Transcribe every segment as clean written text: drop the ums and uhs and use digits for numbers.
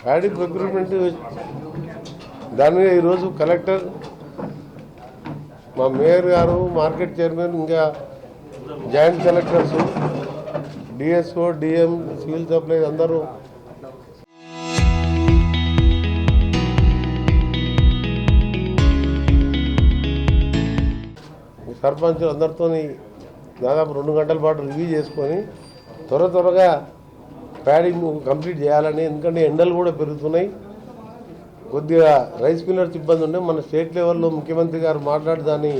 Paddy procurement దాని మీద ఈరోజు కలెక్టర్, మా మేయర్ గారు, మార్కెట్ చైర్మన్, ఇంకా joint collectors, DSO, DM, civil supplies అందరూ సర్పంచులు అందరితో దాదాపు 2 గంటల పాటు రివ్యూ చేసుకొని త్వరగా ప్యాడీ కంప్లీట్ చేయాలని. ఎందుకంటే ఎండలు కూడా పెరుగుతున్నాయి. కొద్దిగా రైస్ మిల్లర్స్ ఇబ్బంది ఉండే మన స్టేట్ లెవెల్లో ముఖ్యమంత్రి గారు మాట్లాడి దాని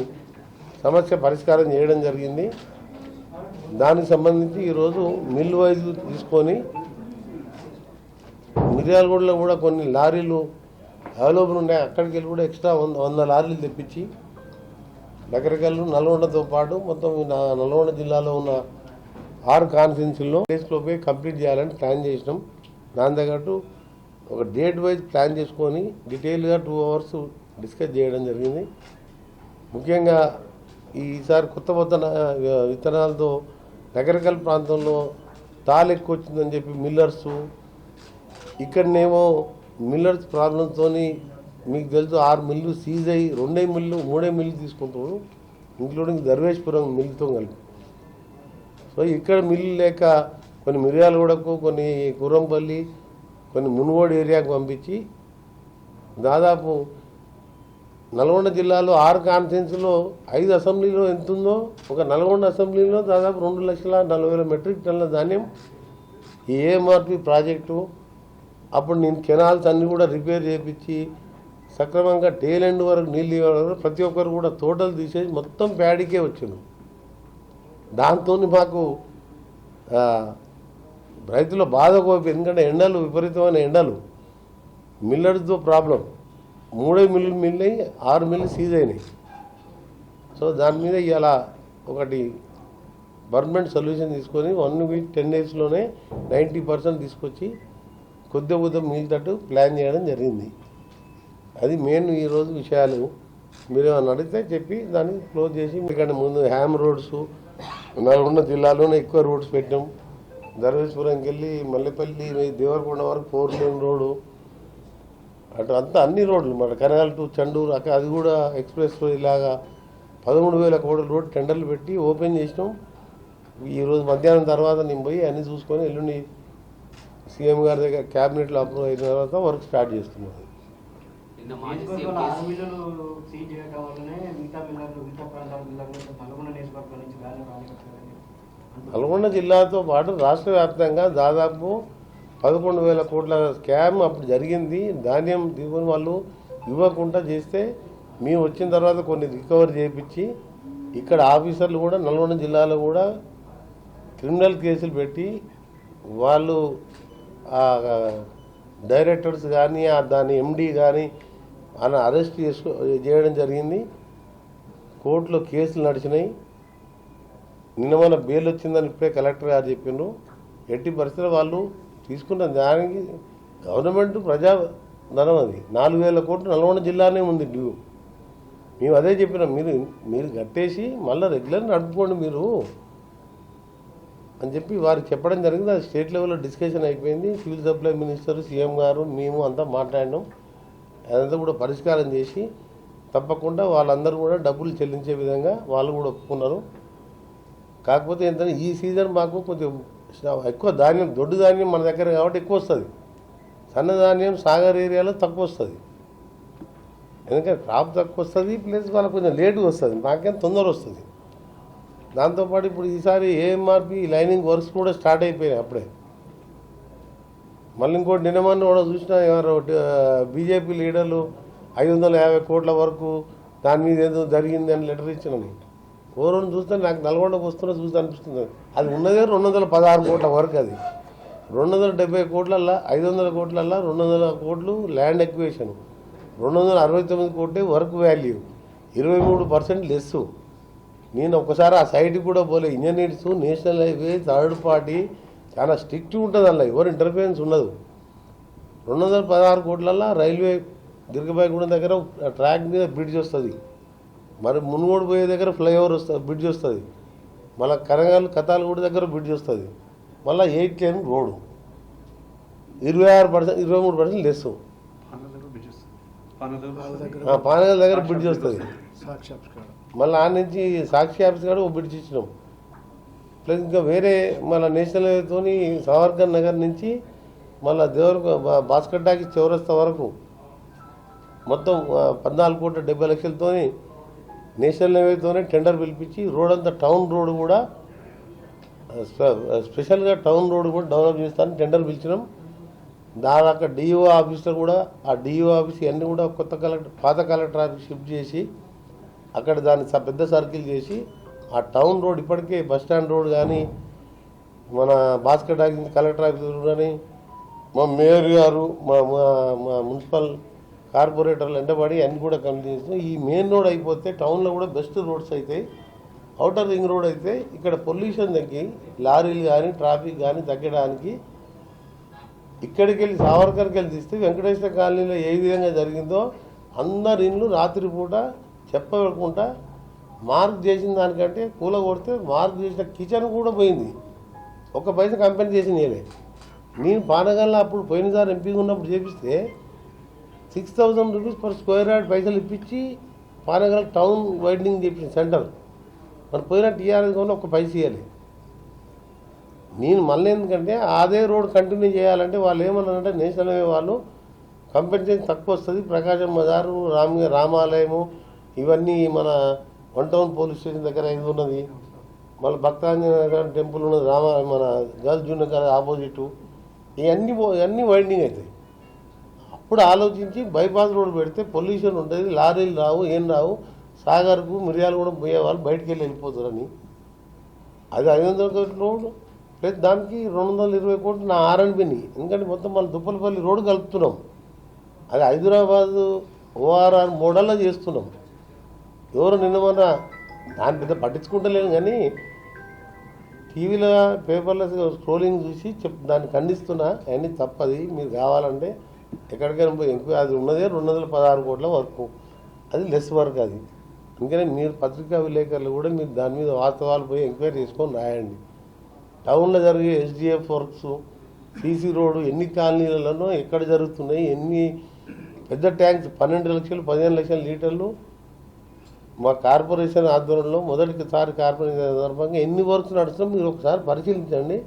సమస్య పరిష్కారం చేయడం జరిగింది. దానికి సంబంధించి ఈరోజు మిల్ వైజ్ తీసుకొని మిర్యాలగూడలో కూడా కొన్ని లారీలు అవైలబుల్ ఉన్నాయి. అక్కడికి వెళ్ళి కూడా ఎక్స్ట్రా 100 లారీలు తెప్పించి నగరికల్లు, నల్గొండతో పాటు మొత్తం నల్గొండ జిల్లాలో ఉన్న 6 కాన్స్టిట్యున్సీల్లో డేస్లోపే కంప్లీట్ చేయాలని ప్లాన్ చేసినాం. దాని తగ్గట్టు ఒక డేట్ వైజ్ ప్లాన్ చేసుకొని డీటెయిల్గా 2 అవర్స్ డిస్కస్ చేయడం జరిగింది. ముఖ్యంగా ఈసారి కొత్త విత్తనాలతో నగరికల్ ప్రాంతంలో తాలు ఎక్కువ వచ్చిందని చెప్పి మిల్లర్సు, ఇక్కడనేమో మిల్లర్స్ ప్రాబ్లంతో మీకు తెలుసు 6 మిల్లు సీజ్ అయ్యి 2 మిల్లు 3 మిల్లు తీసుకుంటున్నారు, ఇంక్లూడింగ్ దర్వేష్పురం మిల్లుతో కలిపి. సో ఇక్కడ మిల్లు లేక కొన్ని మిర్యాలగూడకు, కొన్ని కురంపల్లి, కొన్ని మునుగోడు ఏరియాకు పంపించి దాదాపు నల్గొండ జిల్లాలో 6 కాన్స్టిట్యున్సీలో 5 అసెంబ్లీలో ఎంత ఉందో, ఒక నల్గొండ అసెంబ్లీలో దాదాపు 2,40,000 మెట్రిక్ టన్నుల ధాన్యం ఈ ఏఎంఆర్పి ప్రాజెక్టు. అప్పుడు నేను కెనాల్స్ అన్నీ కూడా రిపేర్ చేయించి సక్రమంగా టేల్ ఎండ్ వరకు నీళ్ళు ఇవ్వడం, ప్రతి ఒక్కరు కూడా తోటలు తీసేసి మొత్తం ప్యాడీకే వచ్చిండు. దాంతో మాకు రైతుల బాధ కోపి, ఎందుకంటే ఎండలు విపరీతమైన ఎండలు, మిల్లర్స్తో ప్రాబ్లం. 3 మిల్లు మిల్లి 6 మిల్లు సీజ్ అయినాయి. సో దాని మీద ఇవాళ ఒకటి పర్మనెంట్ సొల్యూషన్ తీసుకొని 1 వీక్ 10 డేస్లోనే 90% తీసుకొచ్చి కొద్దిగా మిగిలితట్టు ప్లాన్ చేయడం జరిగింది. అది మెయిన్ ఈరోజు విషయాలు. మీరు ఏమైనా అడిగితే చెప్పి దాన్ని క్లోజ్ చేసి, ఎందుకంటే ముందు హ్యామ్ రోడ్స్ నల్గొండ జిల్లాలోనే ఎక్కువ రోడ్స్ పెట్టాం. దర్వేశ్వరంకి వెళ్ళి మల్లెపల్లి, దేవరకొండ వరకు 4 లేన్ రోడ్డు, అటు అంతా అన్ని రోడ్లు, మన కనగాల టు చండూరు అక్కడ అది కూడా ఎక్స్ప్రెస్ ఇలాగా 13,000 కోట్ల రోడ్ టెండర్లు పెట్టి ఓపెన్ చేసినాం. ఈరోజు మధ్యాహ్నం తర్వాత నేను పోయి అన్నీ చూసుకొని ఎల్లుండి సీఎం గారి దగ్గర క్యాబినెట్లో అప్రూవ్ అయిన తర్వాత వర్క్ స్టార్ట్ చేస్తున్నాం. నల్గొండ జిల్లాతో పాటు రాష్ట్ర వ్యాప్తంగా దాదాపు 11,000 కోట్ల స్కామ్ అప్పుడు జరిగింది. ధాన్యం తీసుకొని వాళ్ళు ఇవ్వకుండా చేస్తే మేము వచ్చిన తర్వాత కొన్ని రికవర్ చేయించి ఇక్కడ ఆఫీసర్లు కూడా నల్గొండ జిల్లాలో కూడా క్రిమినల్ కేసులు పెట్టి వాళ్ళు డైరెక్టర్స్ కానీ దాని ఎండీ కానీ ఆయన అరెస్ట్ చేయడం జరిగింది. కోర్టులో కేసులు నడిచినాయి. నిన్న మన బెయిల్ వచ్చిందని ఇప్పుడే కలెక్టర్ గారు చెప్పిండ్రు. ఎట్టి పరిస్థితుల్లో వాళ్ళు తీసుకున్న దానికి గవర్నమెంట్ ప్రజాధనం, అది 4,000 కోట్లు నల్గొండ జిల్లానే ఉంది డ్యూ. మేము అదే చెప్పినాం, మీరు కట్టేసి మళ్ళీ రెగ్యులర్ నడుపుకోండి మీరు అని చెప్పి వారికి చెప్పడం జరిగింది. అది స్టేట్ లెవెల్లో డిస్కషన్ అయిపోయింది. సివిల్ సప్లై మినిస్టర్, సీఎం గారు, మేము అంతా మాట్లాడినాం. అదంతా కూడా పరిష్కారం చేసి తప్పకుండా వాళ్ళందరూ కూడా డబ్బులు చెల్లించే విధంగా వాళ్ళు కూడా ఒప్పుకున్నారు. కాకపోతే ఏంటంటే ఈ సీజన్ మాకు కొంచెం ఎక్కువ ధాన్యం, దొడ్డు ధాన్యం మన దగ్గర కాబట్టి ఎక్కువ వస్తుంది. సన్నధాన్యం సాగర్ ఏరియాలో తక్కువ వస్తుంది. ఎందుకంటే క్రాప్ తక్కువ వస్తుంది, ప్లస్ వాళ్ళకి కొంచెం లేటుగా వస్తుంది, మాకేం తొందర వస్తుంది. దాంతోపాటు ఇప్పుడు ఈసారి ఏఎంఆర్పి లైనింగ్ వర్క్స్ కూడా స్టార్ట్ అయిపోయినాయి అప్పుడే. మళ్ళీ ఇంకోటి నిన్నమన్న కూడా చూసినా ఎవరు బీజేపీ లీడర్లు 550 కోట్ల వరకు దాని మీద ఏదో జరిగింది అని లెటర్ ఇచ్చినాను. ఓరోని చూస్తే నాకు నల్గొండకు వస్తున్నా చూస్తే అనిపిస్తుంది. అది ఉన్నదే 216 కోట్ల వరకు. అది 270 కోట్లల్లో 500 కోట్లల్లో 200 కోట్లు ల్యాండ్ ఎక్విజిషన్, 269 కోట్లే వర్క్ వాల్యూ, 23% లెస్. నేను ఒకసారి ఆ సైట్కి కూడా పోలే. Engineers, national highway, third party చాలా స్ట్రిక్ట్ ఉంటుంది. అలా ఎవరు ఇంటర్ఫిరెన్స్ ఉండదు. 216 కోట్లల్లో రైల్వే దిర్గబాయిగూడెం దగ్గర ట్రాక్ మీద బ్రిడ్జ్ వస్తుంది, మరి మునుగోడు పోయే దగ్గర ఫ్లైఓవర్ వస్తుంది, బ్రిడ్జ్ వస్తుంది, మళ్ళీ కనగాలు కతాలగూడ దగ్గర బ్రిడ్జ్ వస్తుంది, మళ్ళీ 8 లేన్ రోడ్డు. 26%, 23% లెస్. పానగల్ దగ్గర బ్రిడ్జ్ వస్తుంది. మళ్ళీ ఆ నుంచి సాక్షి ఆఫీస్ కాడ ఓ బ్రిడ్జ్ ఇచ్చినాం. ప్లస్ ఇంకా వేరే మళ్ళీ నేషనల్ హైవేతో సావర్కర్ నగర్ నుంచి మళ్ళీ భాస్కర్ టాకీ చౌరస్తా వరకు మొత్తం 14,70,00,000తో నేషనల్ హైవేతోనే టెండర్ పిలిపించి రోడ్ అంతా టౌన్ రోడ్ కూడా స్పెషల్గా టౌన్ రోడ్ కూడా డెవలప్ చేస్తానని టెండర్ పిలిచినాం. దాని అక్కడ డిఓ ఆఫీస్లో కూడా ఆ డిఓ ఆఫీస్ అన్నీ కూడా పాత కలెక్టర్ ఆఫీస్ షిఫ్ట్ చేసి అక్కడ దాన్ని పెద్ద సర్కిల్ చేసి ఆ టౌన్ రోడ్ ఇప్పటికే బస్టాండ్ రోడ్ కానీ మన భాస్కర్ టాకీ కలెక్టర్ ఆఫీస్ కానీ మా మేయర్ గారు మా మున్సిపల్ కార్పొరేటర్లు ఎండబడి అన్ని కూడా కంప్లీట్ చేస్తాం. ఈ మెయిన్ రోడ్ అయిపోతే టౌన్లో కూడా బెస్ట్ రోడ్స్ అవుతాయి. అవుటర్ రింగ్ రోడ్ అయితే ఇక్కడ పొల్యూషన్ తగ్గి లారీలు కానీ ట్రాఫిక్ కానీ తగ్గడానికి ఇక్కడికి వెళ్ళి సావర్కర్కి వెళ్ళి తీస్తే వెంకటేశ్వర కాలనీలో ఏ విధంగా జరిగిందో అందరి ఇండ్లు రాత్రిపూట చెప్పకుండా మార్క్ చేసిన దానికంటే కూల కొడితే మార్క్ చేసిన కిచెన్ కూడా పోయింది. ఒక్క పైసా కంపెనీ చేసింది నేనే. నేను పానగల్లో అప్పుడు పోయినసారి ఎంపీగా ఉన్నప్పుడు చేపిస్తే 6,000 రూపీస్ పర్ స్క్వేర్ యార్డ్ పైసలు ఇప్పించి పానగల్ టౌన్ వైడనింగ్ చేపించింది సెంటర్. మరి పోయిన టీఆర్ఎస్ కూడా ఒక్క పైస ఇవ్వాలి. నేను మళ్ళీ ఎందుకంటే అదే రోడ్ కంటిన్యూ చేయాలంటే వాళ్ళు ఏమన్నారంటే నేషనల్ హైవే వాళ్ళు కంపెన్సేషన్ తక్కువ వస్తుంది, ప్రకాశం బజారు రామాలయము ఇవన్నీ మన 1 టౌన్ పోలీస్ స్టేషన్ దగ్గర ఇది ఉన్నది, మళ్ళీ భక్తాంజనేయ టెంపుల్ ఉన్నది, మన గర్ల్స్ జూనియర్ కాలేజ్ ఆపోజిట్, ఇవన్నీ వైండింగ్ అవుతాయి. అప్పుడు ఆలోచించి బైపాస్ రోడ్ పెడితే పొల్యూషన్ ఉంటుంది, లారీలు రావు, ఏం రావు, సాగర్కు మిరియాలు కూడా పోయే వాళ్ళు బయటికి వెళ్ళిపోతారని అది 500 కోట్ల రోడ్డు ప్లస్ దానికి 220 కోట్లు నా ఆర్ఎండ్బిని. ఎందుకంటే మొత్తం మళ్ళీ దుప్పలపల్లి రోడ్డు కలుపుతున్నాం. అది హైదరాబాదు ఓఆర్ఆర్ మోడల్లో చేస్తున్నాం. ఎవరు నిన్న మొన్న దాని పెద్ద పట్టించుకుంటలేను కానీ టీవీలో పేపర్లో స్క్రోలింగ్ చూసి దాన్ని ఖండిస్తున్నా. అవన్నీ తప్పది. మీరు కావాలంటే ఎక్కడికైనా పోయి ఎంక్వైరీ అది ఉన్నదే 216 కోట్ల వర్క్, అది లెస్ వర్క్. అది అందుకనే మీరు పత్రికా విలేకరులు కూడా మీరు దాని మీద వాస్తవాలు పోయి ఎంక్వైరీ చేసుకొని రాయండి. టౌన్లో జరిగే ఎస్డిఎఫ్ వర్క్స్, సీసీ రోడ్డు ఎన్ని కాలనీలలోనో ఎక్కడ జరుగుతున్నాయి, ఎన్ని పెద్ద ట్యాంక్స్ 12 లక్షలు 15 లక్షల లీటర్లు మా కార్పొరేషన్ ఆధ్వర్యంలో మొదటిసారి కార్పొరేషన్ సందర్భంగా ఎన్ని వర్క్స్ నడుస్తున్నాం మీరు ఒకసారి పరిశీలించండి.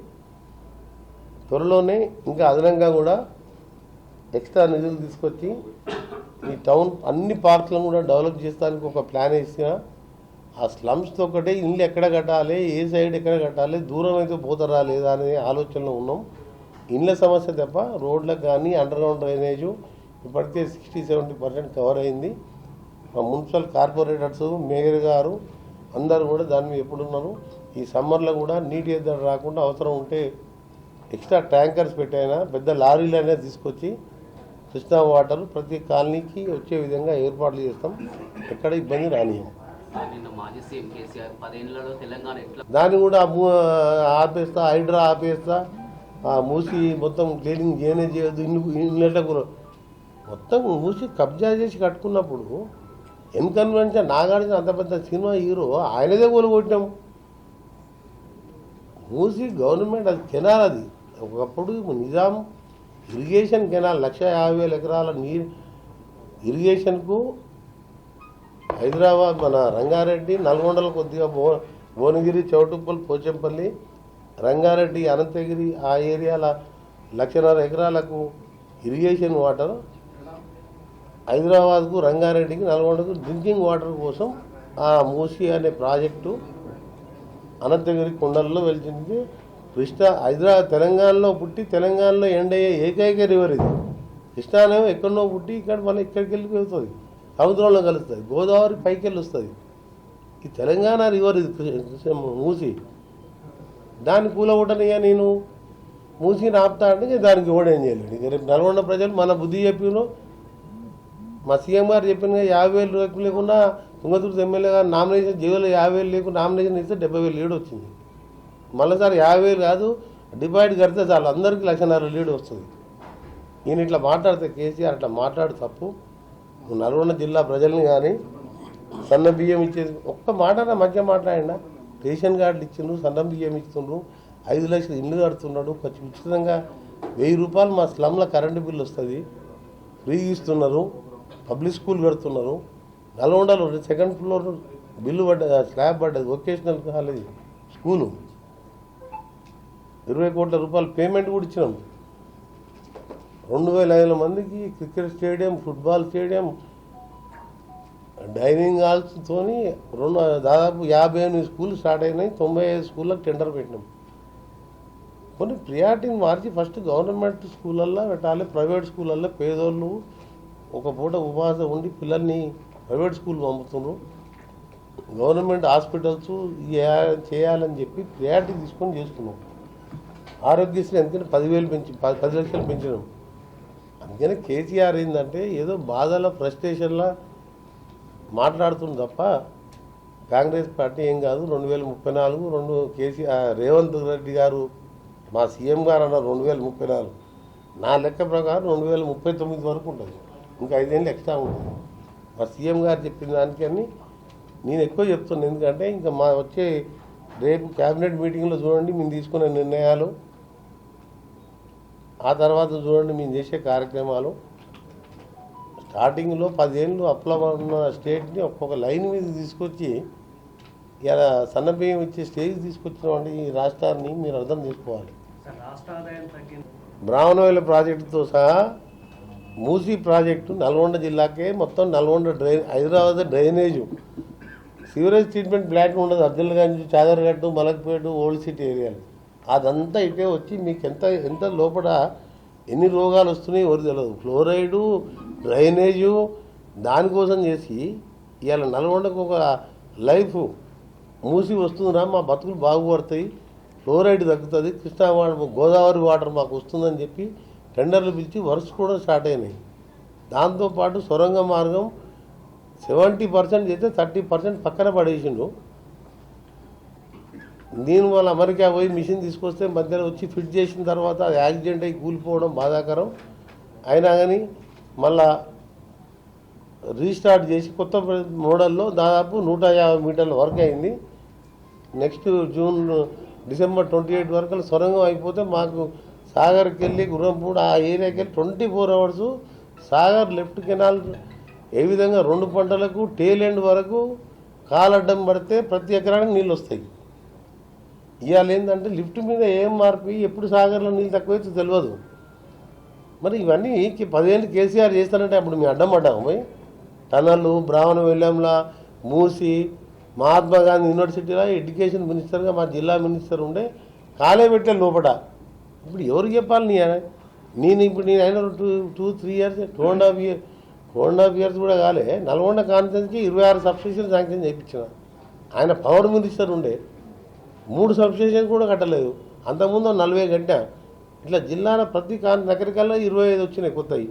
త్వరలోనే ఇంకా అదనంగా కూడా ఎక్స్ట్రా నిధులు తీసుకొచ్చి ఈ టౌన్ అన్ని పార్క్లను కూడా డెవలప్ చేస్తానికి ఒక ప్లాన్ వేసిన ఆ స్లమ్స్తో ఒకటే ఇల్లు ఎక్కడ కట్టాలి, ఏ సైడ్ ఎక్కడ కట్టాలి, దూరం అయితే పోతారా లేదా అనే ఆలోచనలో ఉన్నాం. ఇళ్ళ సమస్య తప్ప రోడ్లకు కానీ అండర్గ్రౌండ్ డ్రైనేజు ఇప్పటికే 60-70% కవర్ అయింది. మా మున్సిపల్ కార్పొరేటర్స్ మేయర్ గారు అందరూ కూడా దాని మీద ఎప్పుడున్నారు. ఈ సమ్మర్లో కూడా నీటి ఎద్దడి రాకుండా అవసరం ఉంటే ఎక్స్ట్రా ట్యాంకర్స్ పెట్టైనా పెద్ద లారీలు అనేది తీసుకొచ్చి కృష్ణా వాటర్ ప్రతి కాలనీకి వచ్చే విధంగా ఏర్పాట్లు చేస్తాం. ఎక్కడ ఇబ్బంది రానియం. దాన్ని కూడా ఆపేస్తా, హైడ్రా ఆపేస్తా, మూసి మొత్తం క్లీనింగ్ చేయనే చేయదు. ఇళ్ళకు మొత్తం మూసి కబ్జా చేసి కట్టుకున్నప్పుడు ఎన్కన్వెన్షన్ నాగార్జున అంత పెద్ద సినిమా హీరో ఆయనదే కూలగొట్టాం. మూసి గవర్నమెంట్ అది కెనాల్, అది ఒకప్పుడు నిజాం ఇరిగేషన్ కెనాల్ 150,000 ఎకరాల నీరు ఇరిగేషన్కు హైదరాబాద్ మన రంగారెడ్డి నల్గొండలో కొద్దిగా భువనగిరి చౌటుప్పల్ పోచంపల్లి రంగారెడ్డి అనంతగిరి ఆ ఏరియాల 1,50,000 ఎకరాలకు ఇరిగేషన్ వాటర్ హైదరాబాద్కు రంగారెడ్డికి నల్గొండకు డ్రింకింగ్ వాటర్ కోసం ఆ మూసి అనే ప్రాజెక్టు అనంతగిరి కొండల్లో వెళ్తుంది. హైదరాబాద్ తెలంగాణలో పుట్టి తెలంగాణలో ఎండ్ అయ్యే ఏకైక రివర్ ఇది. కృష్ణానేమో ఎక్కడో పుట్టి ఇక్కడ మళ్ళీ ఇక్కడికి వెళ్ళిపోతుంది, సముద్రంలో కలుస్తుంది, గోదావరి పైకి వెళ్ళి వస్తుంది. ఈ తెలంగాణ రివర్ ఇది మూసి. దాన్ని కూలగొట్టనియా నేను మూసిని ఆపుతా అంటే దానికి ఓడేం చేయలేడు. ఇక రేపు నల్గొండ ప్రజలు మన బుద్ధి చెప్పిన మా సీఎం గారు చెప్పిన 50,000 రూపాయలు లేకుండా తుంగతుర్తి ఎమ్మెల్యే గారు నామినేషన్ జైలు 50,000 లేకుండా నామినేషన్ ఇస్తే 70,000 లీడ్ వచ్చింది. మళ్ళీసారి 50,000 కాదు, డివైడ్ కడితే చాలు అందరికీ 1,50,000 లీడ్ వస్తుంది. ఈయన ఇట్లా మాట్లాడితే కేసీఆర్ అట్లా మాట్లాడు తప్పు. నల్గొండ జిల్లా ప్రజల్ని కానీ సన్న బియ్యం ఇచ్చేది ఒక్క మాట మధ్య మాట్లాడినా. రేషన్ కార్డులు ఇచ్చిండ్రు, సన్న బియ్యం ఇస్తుండ్రు, 5 లక్షలు ఇల్లు కడుతున్నాడు, కొంచెం ఉచితంగా రూపాయలు మా స్లమ్లో కరెంటు బిల్లు వస్తుంది, ఫ్రీ ఇస్తున్నారు, పబ్లిక్ స్కూల్ కడుతున్నారు. నల్గొండలో సెకండ్ ఫ్లోర్ బిల్లు పడ్డది, స్లాబ్ పడ్డది, వొకేషనల్ కాలేజ్ స్కూలు 20 కోట్ల రూపాయలు పేమెంట్ కూడా ఇచ్చినాం. 2500 మందికి cricket stadium, football stadium, dining హాల్స్తో దాదాపు 58 స్కూళ్ళు స్టార్ట్ అయినాయి. 95 స్కూళ్ళకి టెండర్ పెట్టినాం. కొన్ని ప్రియారిటీని మార్చి ఫస్ట్ గవర్నమెంట్ స్కూళ్ళల్లో పెట్టాలి. ప్రైవేట్ స్కూళ్ళల్లో పేదోళ్ళు ఒక పూట ఉపవాసం ఉండి పిల్లల్ని ప్రైవేట్ స్కూల్ పంపుతున్నారు. గవర్నమెంట్ హాస్పిటల్స్ చేయాలని చెప్పి ప్రియారిటీ తీసుకొని చేస్తున్నాం. ఆరోగ్యశ్రీ ఎందుకంటే 10,000 పెంచి 10 లక్షలు పెంచినాం. అందుకని కేసీఆర్ ఏంటంటే ఏదో బాధల ఫ్రస్ట్రేషన్లా మాట్లాడుతుంది తప్ప కాంగ్రెస్ పార్టీ ఏం కాదు. 2034 కేసీఆర్ రేవంత్ రెడ్డి గారు మా సీఎం గారు అన్నారు 2034. నా లెక్క ప్రకారం 2039 వరకు ఉంటుంది, ఇంకా 5 ఏళ్ళు ఎక్స్ట్రా ఉంటుంది. మా సీఎం గారు చెప్పిన దానికని నేను ఎక్కువ చెప్తున్నాను. ఎందుకంటే ఇంకా మా వచ్చే రేపు క్యాబినెట్ మీటింగ్లో చూడండి మేము తీసుకునే నిర్ణయాలు, ఆ తర్వాత చూడండి మేము చేసే కార్యక్రమాలు. స్టార్టింగ్లో 10 ఏళ్ళు అప్లవ ఉన్న స్టేట్ని ఒక్కొక్క లైన్ మీద తీసుకొచ్చి ఇలా సన్నబియ్యం ఇచ్చే స్టేజ్ తీసుకొచ్చినామంటే ఈ రాష్ట్రాన్ని మీరు అర్థం చేసుకోవాలి. బ్రాహ్మణవేల ప్రాజెక్టుతో సహా మూసీ ప్రాజెక్టు నల్గొండ జిల్లాకే మొత్తం Nalgonda Hyderabad drainage sewerage treatment plant ఉండదు. అబ్దుల్గంజ్, చాదర్ఘట్, మలక్పేట, ఓల్డ్ సిటీ ఏరియాలు అదంతా ఇటే వచ్చి మీకు ఎంత లోపల ఎన్ని రోగాలు వస్తున్నాయి ఎవరు తెలియదు. ఫ్లోరైడు, డ్రైనేజు దానికోసం చేసి ఇవాళ నల్గొండకు ఒక లైఫ్ మూసి వస్తుందిరా, మా బతుకులు బాగుపడతాయి, ఫ్లోరైడ్ తగ్గుతుంది, కృష్ణా గోదావరి వాటర్ మాకు వస్తుందని చెప్పి టెండర్లు పిలిచి వర్క్స్ కూడా స్టార్ట్ అయినాయి. దాంతోపాటు సొరంగ మార్గం 70% చేస్తే 30% పక్కన పడేసిండు. దీనివల్ల అమెరికా పోయి మిషన్ తీసుకొస్తే మధ్యలో వచ్చి ఫిట్ చేసిన తర్వాత అది యాక్సిడెంట్ అయ్యి కూలిపోవడం బాధాకరం. అయినా కానీ మళ్ళా రీస్టార్ట్ చేసి కొత్త మోడల్లో దాదాపు 150 మీటర్ల వర్క్ అయింది. నెక్స్ట్ డిసెంబర్ 28 వరకు సొరంగం అయిపోతే మాకు సాగర్కి వెళ్ళి గుర్రంపూడి ఆ ఏరియాకి వెళ్ళి 24 అవర్స్ సాగర్ లెఫ్ట్ కెనాల్ ఏ విధంగా 2 పంటలకు టేల్ ఎండ్ వరకు కాలడ్డం పడితే ప్రతి ఎకరానికి నీళ్ళు వస్తాయి. ఇవాళ ఏంటంటే లిఫ్ట్ మీద ఏం మార్పు ఎప్పుడు సాగర్లో నీళ్ళు తక్కువైతే తెలియదు. మరి ఇవన్నీ 10 ఏళ్ళు కేసీఆర్ చేస్తానంటే అప్పుడు మేము అడ్డం పడ్డాము. పోయి టనళ్ళు, బ్రాహ్మణ వెల్లంలా, మూసి, మహాత్మా గాంధీ యూనివర్సిటీలో ఎడ్యుకేషన్ మినిస్టర్గా మా జిల్లా మినిస్టర్ ఉండే కాలే పెట్టే లోపల. ఇప్పుడు ఎవరికి చెప్పాలి? నేను అయినా 2-3 ఇయర్స్ 2.5 ఇయర్స్ కూడా కాలే. నల్గొండ కాన్ఫరెన్స్కి 26 సబ్స్టేషన్ శాంక్షన్ చేయించిన. ఆయన పవర్ మినిస్టర్ ఉండే 3 సబ్స్టేషన్ కూడా కట్టలేదు. అంతకుముందు 40 గంట. ఇట్లా జిల్లాల ప్రతి నగరికల్లో 25 వచ్చినాయి కొత్తవి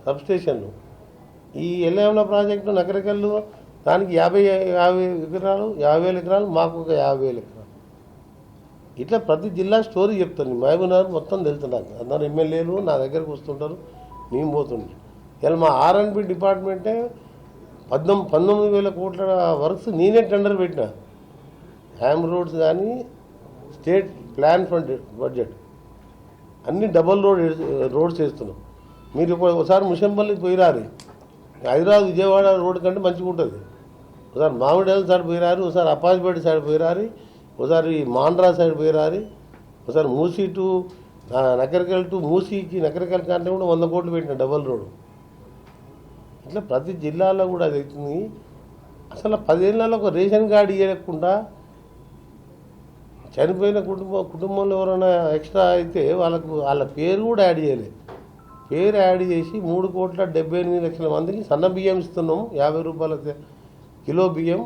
సబ్స్టేషన్లు. ఈ ఎల్ఏంల ప్రాజెక్టు నగరికల్లో దానికి 50 ఎకరాలు 50,000 ఎకరాలు, మాకు ఒక 50,000 ఎకరాలు. ఇట్లా ప్రతి జిల్లా స్టోరీ చెప్తాను. మహబూబ్నగర్ మొత్తం తెలుస్తున్నారు. అందరు ఎమ్మెల్యేలు నా దగ్గరకు వస్తుంటారు, మేము పోతుంటాం. ఇలా మా R&B డిపార్ట్మెంటే 19,000 కోట్ల వర్క్స్ నేనే టెండర్ పెట్టిన. హ్యామ్ రోడ్స్ కానీ స్టేట్ ప్లాన్ ఫండ్ బడ్జెట్ అన్ని డబల్ రోడ్స్ వేస్తున్నాం. మీరు ఒకసారి ముషంపల్లికి పోయిరారు, హైదరాబాద్ విజయవాడ రోడ్ కంటే మంచిగా ఉంటుంది. ఒకసారి మామిడిపల్లి సైడ్ పోయిరారు, ఒకసారి అప్పాజిపేట సైడ్ పోయిరారు, ఒకసారి మాండ్రా సైడ్ పోయిరారు, ఒకసారి మూసీ టు నకరికల్ టు మూసీకి నకరికల్ కంటే కూడా 100 కోట్లు పెట్టిన డబల్ రోడ్డు. ఇట్లా ప్రతి జిల్లాలో కూడా అది అవుతుంది. అసలు 10 ఏళ్ళలో ఒక రేషన్ కార్డు ఇవ్వకుండా చనిపోయిన కుటుంబంలో ఎవరైనా ఎక్స్ట్రా అయితే వాళ్ళ పేరు కూడా యాడ్ చేయలేదు. పేరు యాడ్ చేసి 3,78,00,000 మందికి సన్న బియ్యం ఇస్తున్నాం. 50 రూపాయల కిలో బియ్యం.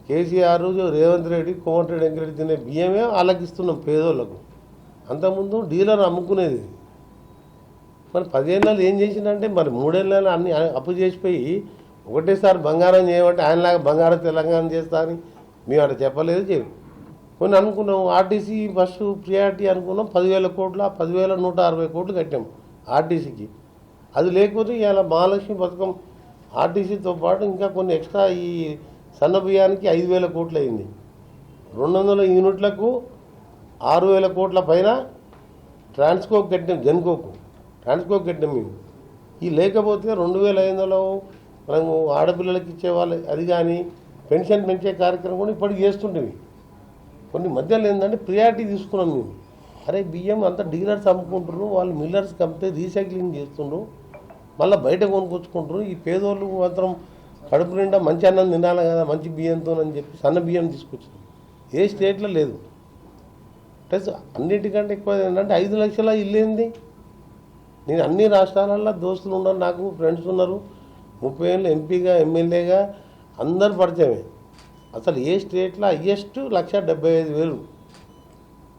కేసీఆర్, రేవంత్ రెడ్డి, కోమటిరెడ్డి వెంకరెడ్డి తినే బియ్యమే వాళ్ళకి ఇస్తున్నాం పేదోళ్ళకు. అంతకుముందు డీలర్ అమ్ముకునేది. మరి 10 ఏళ్ళలో ఏం చేసిందంటే మరి 3 ఏళ్ళలో అన్ని అప్పు చేసిపోయి ఒకటేసారి బంగారం చేయమంటే ఆయనలాగా బంగారం తెలంగాణ చేస్తా అని మేము అక్కడ చెప్పలేదు. కొన్ని అనుకున్నాం. ఆర్టీసీ బస్సు ప్రియారిటీ అనుకున్నాం. 10,000 కోట్ల 10,160 కోట్లు కట్టాం ఆర్టీసీకి. అది లేకపోతే ఇవాళ మహాలక్ష్మి పథకం ఆర్టీసీతో పాటు ఇంకా కొన్ని ఎక్స్ట్రా ఈ సన్న బియ్యానికి 5,000 కోట్లు అయింది. 200 యూనిట్లకు 6,000 కోట్ల పైన ట్రాన్స్కోకి కట్టినాం, జెన్కోకు ట్రాన్స్కోకి కట్టినాం మేము. ఈ లేకపోతే 2500 మనము ఆడపిల్లలకి ఇచ్చేవాళ్ళు అది కానీ పెన్షన్ పెంచే కార్యక్రమం కూడా ఇప్పటికి చేస్తుండేవి. కొన్ని మధ్యలో ఏంటంటే ప్రియారిటీ తీసుకున్నాం మేము. అరే బియ్యం అంతా డీలర్స్ అమ్ముకుంటారు, వాళ్ళు మిల్లర్స్ కంపితే రీసైక్లింగ్ చేస్తుండ్రు, మళ్ళీ బయట కొనుక్కొచ్చుకుంటారు. ఈ పేదోళ్ళు మాత్రం కడుపు నిండా మంచి అన్నం తినాలి కదా మంచి బియ్యంతో అని చెప్పి సన్న బియ్యం తీసుకొచ్చింది. ఏ స్టేట్లో లేదు. ప్లస్ అన్నిటికంటే ఎక్కువ ఏంటంటే 5 లక్షల ఇల్లు ఏంది. నేను అన్ని రాష్ట్రాలలో దోస్తులు ఉన్నారు, నాకు ఫ్రెండ్స్ ఉన్నారు, 30 ఏళ్ళు ఎంపీగా ఎమ్మెల్యేగా అందరు పరిచయమే. అసలు ఏ స్టేట్లో హయ్యెస్ట్ 1,75,000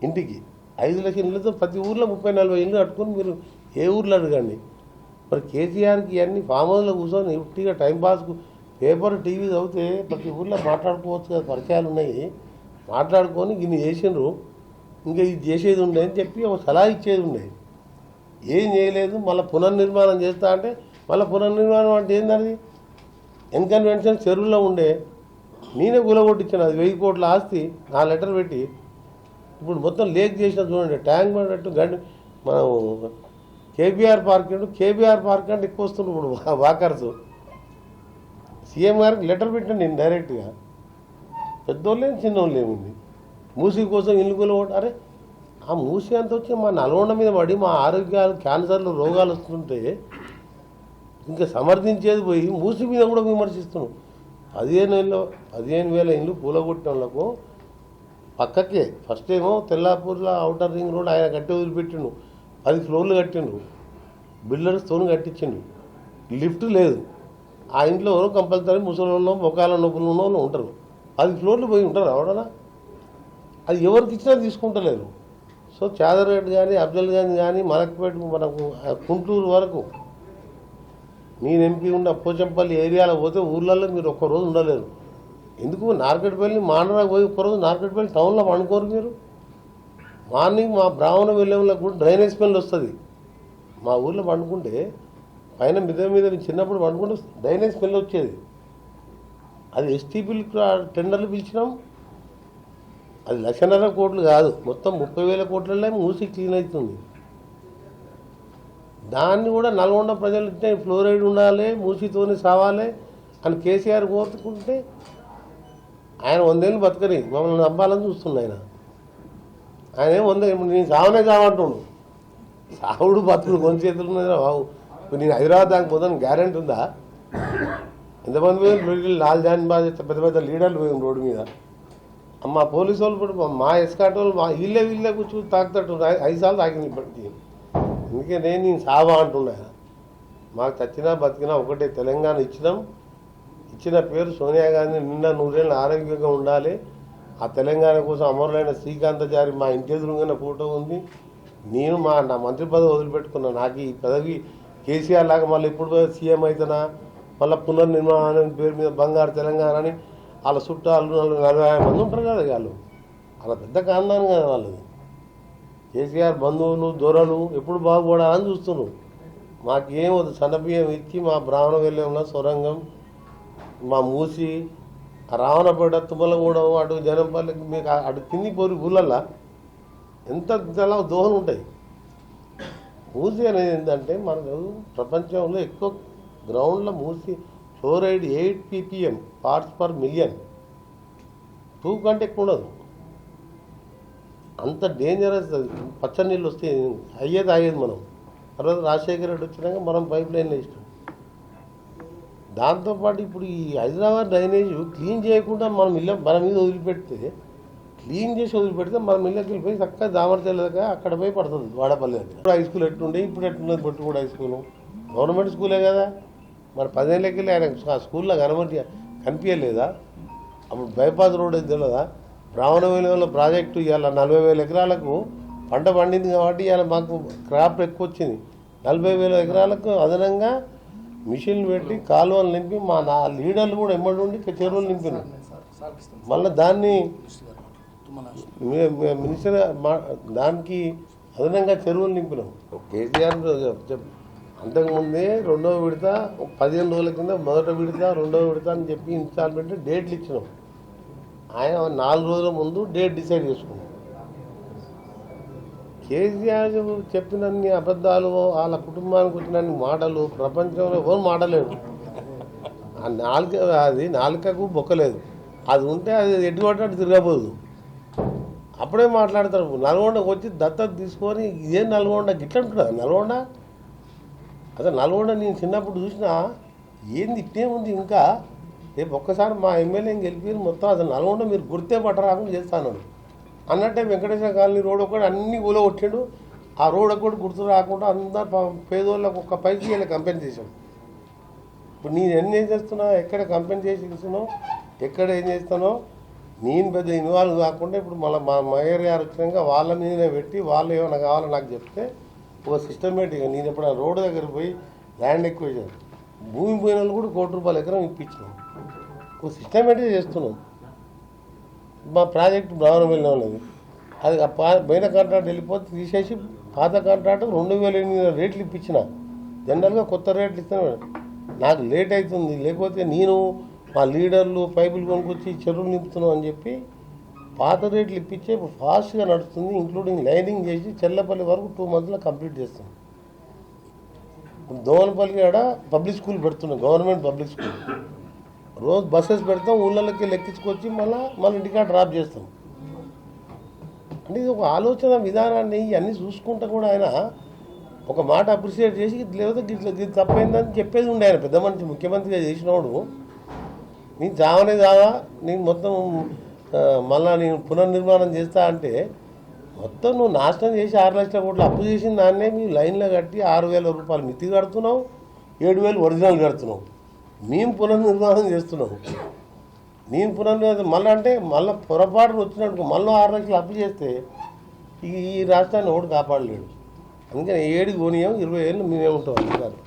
ఇంటికి 5 లక్షల ఇళ్ళతో ప్రతి ఊర్లో 30-40 ఇళ్ళు కట్టుకొని మీరు ఏ ఊర్లో అడగండి. మరి కేసీఆర్కి ఇవన్నీ ఫామ్ హౌస్లో కూర్చొని ఉట్టిగా టైంపాస్కు పేపర్ టీవీ చదివితే ప్రతి ఊర్లో మాట్లాడుకోవచ్చు కదా, పరిచయాలు ఉన్నాయి, మాట్లాడుకొని ఇన్ని చేసిండ్రు, ఇంకా ఇది చేసేది ఉండే అని చెప్పి ఒక సలహా ఇచ్చేది ఉండే. ఏం చేయలేదు. మళ్ళీ పునర్నిర్మాణం చేస్తా అంటే మళ్ళీ పునర్నిర్మాణం అంటే ఏంటది? ఇన్కన్వెన్షన్ చెరువుల్లో ఉండే నేనే కూలగొట్టించాను, అది 1000 కోట్ల ఆస్తి నా లెటర్ పెట్టి. ఇప్పుడు మొత్తం లేక్ చేసిన చూడండి, ట్యాంక్ పడినట్టు గడ్డి. మనం కేబీఆర్ పార్క్ అంటే ఎక్కువ వస్తుంది ఇప్పుడు వాకర్స్. సీఎం గారికి లెటర్ పెట్టాను నేను డైరెక్ట్గా. పెద్దోళ్ళేం చిన్నోళ్ళు ఏముంది, మూసీ కోసం ఇల్లు కూలగొట్టు. అరే ఆ మూసీ అంత వచ్చి మా నల్గొండ మీద పడి మా ఆరోగ్యాలు క్యాన్సర్లు రోగాలు వస్తుంటే ఇంకా సమర్థించేది పోయి మూసీ మీద కూడా విమర్శిస్తున్నాం. 15,000 ఇల్లు కూలగొట్టిన వాళ్ళకు పక్కకే ఫస్ట్ ఏమో తెల్లాపూర్లో ఔటర్ రింగ్ రోడ్ ఆయన కట్టి వదిలిపెట్టిండు, 10 ఫ్లోర్లు కట్టిండు, బిల్డర్స్తో కట్టించిండు, లిఫ్ట్ లేదు. ఆ ఇంట్లో ఎవరో కంపల్సరీ ముసలి మొకాల నొప్పులు ఉన్న వాళ్ళు ఉంటారు. 10 ఫ్లోర్లు పోయి ఉంటారు అవడనా? అది ఎవరికి ఇచ్చినా తీసుకుంటలేరు. సో చాదర్గఢ్ కానీ అఫ్జల్ గంజ్ కానీ మలక్పేట మనకు గుంటూరు వరకు నేను ఎంపీ ఉన్న పోచంపల్లి ఏరియాలో పోతే ఊర్లలో మీరు ఒక్కరోజు ఉండలేరు. ఎందుకు? నార్కెట్పల్లి మానరాకు పోయి ఒక్కరోజు నార్కెట్పల్లి టౌన్లో పండుకోరు మీరు. మార్నింగ్ మా బ్రాహ్మణ వెళ్ళేంలో కూడా డ్రైనేజ్ స్మెల్ వస్తుంది. మా ఊర్లో పండుకుంటే పైన మీద చిన్నప్పుడు పండుకుంటే డ్రైనేజ్ స్మెల్ వచ్చేది. అది ఎస్టీపీలు టెండర్లు పిలిచినాం, అది 1,50,000 కోట్లు కాదు, మొత్తం 30,000 కోట్లలో మూసి క్లీన్ అవుతుంది. దాన్ని కూడా నల్గొండ ప్రజలు ఫ్లోరైడ్ ఉండాలి, మూసితోనే సావాలి అని కేసీఆర్ కోరుకుంటే ఆయన 100 ఏళ్ళు బతకని మమ్మల్ని నమ్మాలని చూస్తుండే. ఆయన ఏం 100 నేను సావనే సావంటుండు. సావుడు బతుకుడు కొన్ని చేతులు ఉన్నది బాబు. ఇప్పుడు నేను హైదరాబాద్ దానికి పోతాను గ్యారెంటీ ఉందా? ఎంతమంది పోయి లాల్ జాన్ బాజ్ పెద్ద పెద్ద లీడర్లు పోయాం రోడ్డు మీద. మా పోలీసు వాళ్ళు ఇప్పుడు మా ఎస్కాట్ వాళ్ళు మా వీళ్ళే కూర్చొని తాకుతట్టు 5 సార్లు తాకింది ఇప్పటికీ. అందుకే నేను సావా అంటున్నా. మాకు చచ్చినా బతికినా ఒకటే, తెలంగాణ ఇచ్చిన పేరు సోనియా గాంధీ నిండా 100 ఏళ్ళు ఆరోగ్యంగా ఉండాలి. ఆ తెలంగాణ కోసం అమరులైన శ్రీకాంతాచారి మా ఇంటి ఎదురుగానే ఫోటో ఉంది. నేను నా మంత్రి పదవి వదిలిపెట్టుకున్నా. నాకు ఈ పదవి కేసీఆర్ లాగా మళ్ళీ ఇప్పుడు సీఎం అవుతున్నా, మళ్ళీ పునర్నిర్మాణం పేరు మీద బంగారు తెలంగాణ అని వాళ్ళ చుట్టాలు 40-50 మంది ఉంటారు కదా, వాళ్ళు వాళ్ళ పెద్ద కాందాను కదా వాళ్ళది. కేసీఆర్ బంధువులు దొరలు ఎప్పుడు బాగుపడాలని చూస్తున్నారు. మాకేం వద్దు, సన్నబియ్యం ఇచ్చి మా బ్రాహ్మణ వెళ్ళేంలో సొరంగం, మా మూసి, రావణపేట, తుమ్మలగూడెం, అటు జనంపల్లికి మీకు అటు కింది పోరి ఊళ్ళల్లో ఎంత చాలా దోహలు ఉంటాయి. మూసి అనేది ఏంటంటే మనకు ప్రపంచంలో ఎక్కువ గ్రౌండ్లో Musi fluoride 8 ppm parts per million, 2 కంటే ఎక్కువ ఉండదు. అంత డేంజరస్. పచ్చని నీళ్ళు వస్తే అయ్యేది మనం. తర్వాత రాజశేఖర రెడ్డి వచ్చినాక మనం పైప్ లైన్లో ఇష్టం. దాంతోపాటు ఇప్పుడు ఈ హైదరాబాద్ డ్రైనేజ్ క్లీన్ చేయకుండా మనం మన మీద వదిలిపెడితే, క్లీన్ చేసి వదిలిపెడితే మనం ఇళ్ళకి వెళ్ళిపోయి చక్కగా దామరచెల్లగా అక్కడ పోయి పడుతుంది వాడపల్లి దగ్గర. హై స్కూల్ ఎట్లుండే ఇప్పుడు ఎట్లున్నది బొట్టుగూడ హై స్కూలు, గవర్నమెంట్ స్కూలే కదా. మరి 10 ఏళ్ళకి వెళ్ళి ఆయన ఆ స్కూల్లో కనిపించలేదా? అప్పుడు బైపాస్ రోడ్ అయితే తెలియదా? బ్రాహ్మణవేలంలో ప్రాజెక్టు ఇవాళ 40,000 ఎకరాలకు పంట పండింది కాబట్టి ఇవాళ మాకు క్రాప్ ఎక్కువ వచ్చింది. 40,000 ఎకరాలకు అదనంగా మిషన్లు పెట్టి కాలువలు నింపి మా లీడర్లు కూడా ఎమ్మడి ఉండి చెరువులు నింపినారు. మళ్ళీ దాన్ని మినిస్టర్ దానికి అదనంగా చెరువులు నింపినాం. కేసీఆర్ అంతకుముందే 2వ విడత 15 రోజుల కింద 1వ విడత 2వ విడత అని చెప్పి ఇన్స్టాల్మెంట్ డేట్లు ఇచ్చినాం. ఆయన 4 రోజుల ముందు డేట్ డిసైడ్ చేసుకున్నాం. కేసీఆర్ చెప్పినన్ని అబద్ధాలు, వాళ్ళ కుటుంబానికి వచ్చినన్ని మాటలు ప్రపంచంలో ఎవరు మాటలేడు. ఆ నాలుక, అది నాలుకకు బొక్కలేదు, అది ఉంటే అది ఎటువంటి తిరగబోదు. అప్పుడే మాట్లాడతారు. నల్గొండకు వచ్చి దత్తత తీసుకొని ఇదే నల్గొండ గిట్ల అనుకున్నా. నల్గొండ అసలు నల్గొండ నేను చిన్నప్పుడు చూసినా ఏంది ఇట్టే ఉంది. ఇంకా రేపు ఒక్కసారి మా ఎమ్మెల్యేని గెలిపి మొత్తం అసలు నల్గొండ మీరు గుర్తే పట్టరాకుండా చేస్తాను అన్నట్టే వెంకటేశ్వర కాలనీ రోడ్ ఒకటి అన్ని ఊలో కొట్టాడు. ఆ రోడ్ ఒకటి గుర్తు రాకుండా అందరు పేదోళ్ళకు ఒక్క పైకి వెళ్ళి కంపెన్సేషన్. ఇప్పుడు నేను ఏం చేస్తున్నావు, ఎక్కడ కంపెన్సేషన్ ఇస్తున్నావు, ఎక్కడ ఏం చేస్తానో నేను పెద్ద ఇన్వాల్వ్ కాకుండా ఇప్పుడు మళ్ళీ మా మేయర్ గారు వచ్చినాక వాళ్ళ మీదనే పెట్టి వాళ్ళు ఏమైనా కావాలో నాకు చెప్తే ఒక సిస్టమేటిక్గా నేను ఇప్పుడు ఆ రోడ్డు దగ్గర పోయి ల్యాండ్ ఎక్వేషన్ భూమి పోయిన వాళ్ళు కూడా ₹1 ఎకరం ఇప్పించినాం. ఒక సిస్టమేటిక్గా చేస్తున్నాం. మా ప్రాజెక్టు బ్రహ్మణం ఉన్నది, అది పోయిన కాంట్రాక్ట్ వెళ్ళిపోతే తీసేసి పాత కాంట్రాక్ట్ 2008 రేట్లు ఇప్పించిన. జనరల్గా కొత్త రేట్లు ఇస్తాను. నాకు లేట్ అవుతుంది, లేకపోతే నేను మా లీడర్లు పైపులు కొనుక్కొచ్చి చెరువులు నింపుతున్నాం అని చెప్పి పాత రేట్లు ఇప్పించే ఫాస్ట్గా నడుస్తుంది. ఇంక్లూడింగ్ లైనింగ్ చేసి చెల్లపల్లి వరకు 2 monthsలో కంప్లీట్ చేస్తాం. దోమలపల్లి ఆడ పబ్లిక్ స్కూల్ పెడుతున్నాం, గవర్నమెంట్ పబ్లిక్ స్కూల్. రోజు బస్సెస్ పెడతాం, ఊళ్ళకి లెక్కించుకొచ్చి మళ్ళీ ఇంటికాడ డ్రాప్ చేస్తాం. అంటే ఇది ఒక ఆలోచన విధానాన్ని ఇవన్నీ చూసుకుంటా కూడా ఆయన ఒక మాట అప్రిషియేట్ చేసి లేకపోతే గిట్ల తప్పైందని చెప్పేది ఉండే. ఆయన పెద్ద మనిషి ముఖ్యమంత్రిగా చేసినవాడు. నేను చావనే చావా, నేను మొత్తం మళ్ళా నేను పునర్నిర్మాణం చేస్తా అంటే మొత్తం నువ్వు నాశనం చేసి 6 లక్షల కోట్లు అప్పు చేసిన దాన్నే మేము లైన్లో కట్టి ₹6,000 మితి కడుతున్నావు, 7,000 ఒరిజినల్ కడుతున్నావు. మేము పునర్నిర్మాణం చేస్తున్నాం. నేను పునర్నిర్మాణం మళ్ళీ అంటే మళ్ళీ పొరపాటును వచ్చినట్టు మళ్ళీ 6 లక్షలు అప్పు చేస్తే ఈ రాష్ట్రాన్ని ఒకటి కాపాడలేడు. అందుకని 7 కొనియం 20 ఏళ్ళు మేమే ఉంటాం అధికారులు.